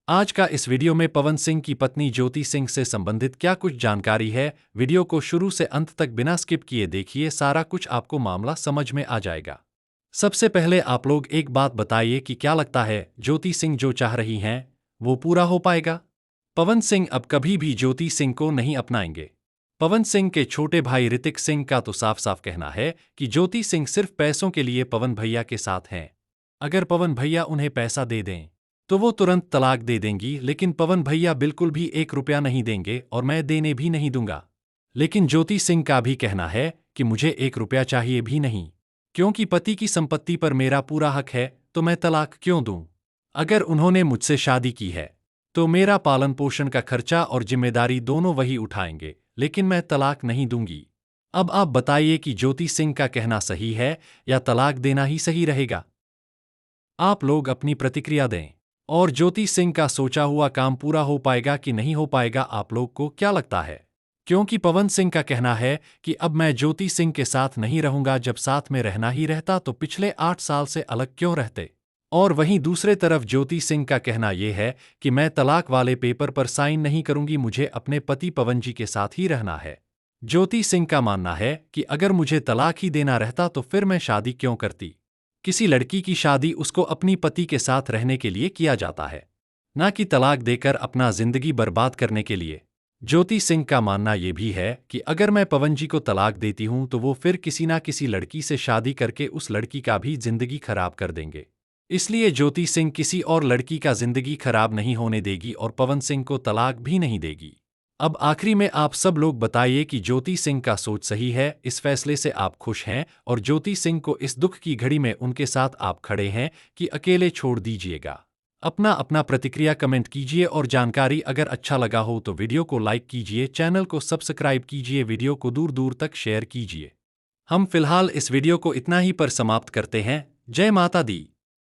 आज का इस वीडियो में पवन सिंह की पत्नी ज्योति सिंह से संबंधित क्या कुछ जानकारी है। वीडियो को शुरू से अंत तक बिना स्किप किए देखिए, सारा कुछ आपको मामला समझ में आ जाएगा। सबसे पहले आप लोग एक बात बताइए कि क्या लगता है ज्योति सिंह जो चाह रही हैं वो पूरा हो पाएगा? पवन सिंह अब कभी भी ज्योति सिंह को नहीं अपनाएंगे। पवन सिंह के छोटे भाई ऋतिक सिंह का तो साफ साफ कहना है कि ज्योति सिंह सिर्फ पैसों के लिए पवन भैया के साथ हैं। अगर पवन भैया उन्हें पैसा दे दें तो वो तुरंत तलाक दे देंगी, लेकिन पवन भैया बिल्कुल भी 1 रुपया नहीं देंगे और मैं देने भी नहीं दूंगा। लेकिन ज्योति सिंह का भी कहना है कि मुझे 1 रुपया चाहिए भी नहीं, क्योंकि पति की संपत्ति पर मेरा पूरा हक है, तो मैं तलाक क्यों दूं? अगर उन्होंने मुझसे शादी की है तो मेरा पालन पोषण का खर्चा और जिम्मेदारी दोनों वही उठाएंगे, लेकिन मैं तलाक नहीं दूंगी। अब आप बताइए कि ज्योति सिंह का कहना सही है या तलाक देना ही सही रहेगा? आप लोग अपनी प्रतिक्रिया दें। और ज्योति सिंह का सोचा हुआ काम पूरा हो पाएगा कि नहीं हो पाएगा, आप लोग को क्या लगता है? क्योंकि पवन सिंह का कहना है कि अब मैं ज्योति सिंह के साथ नहीं रहूंगा, जब साथ में रहना ही रहता तो पिछले 8 साल से अलग क्यों रहते? और वहीं दूसरे तरफ ज्योति सिंह का कहना यह है कि मैं तलाक वाले पेपर पर साइन नहीं करूंगी, मुझे अपने पति पवन जी के साथ ही रहना है। ज्योति सिंह का मानना है कि अगर मुझे तलाक ही देना रहता तो फिर मैं शादी क्यों करती? किसी लड़की की शादी उसको अपनी पति के साथ रहने के लिए किया जाता है, ना कि तलाक देकर अपना जिंदगी बर्बाद करने के लिए। ज्योति सिंह का मानना यह भी है कि अगर मैं पवन जी को तलाक देती हूं तो वो फिर किसी ना किसी लड़की से शादी करके उस लड़की का भी जिंदगी खराब कर देंगे। इसलिए ज्योति सिंह किसी और लड़की का जिंदगी खराब नहीं होने देगी और पवन सिंह को तलाक भी नहीं देगी। अब आखिरी में आप सब लोग बताइए कि ज्योति सिंह का सोच सही है, इस फैसले से आप खुश हैं और ज्योति सिंह को इस दुख की घड़ी में उनके साथ आप खड़े हैं कि अकेले छोड़ दीजिएगा? अपना अपना प्रतिक्रिया कमेंट कीजिए और जानकारी अगर अच्छा लगा हो तो वीडियो को लाइक कीजिए, चैनल को सब्सक्राइब कीजिए, वीडियो को दूर दूर तक शेयर कीजिए। हम फिलहाल इस वीडियो को इतना ही पर समाप्त करते हैं। जय माता दी।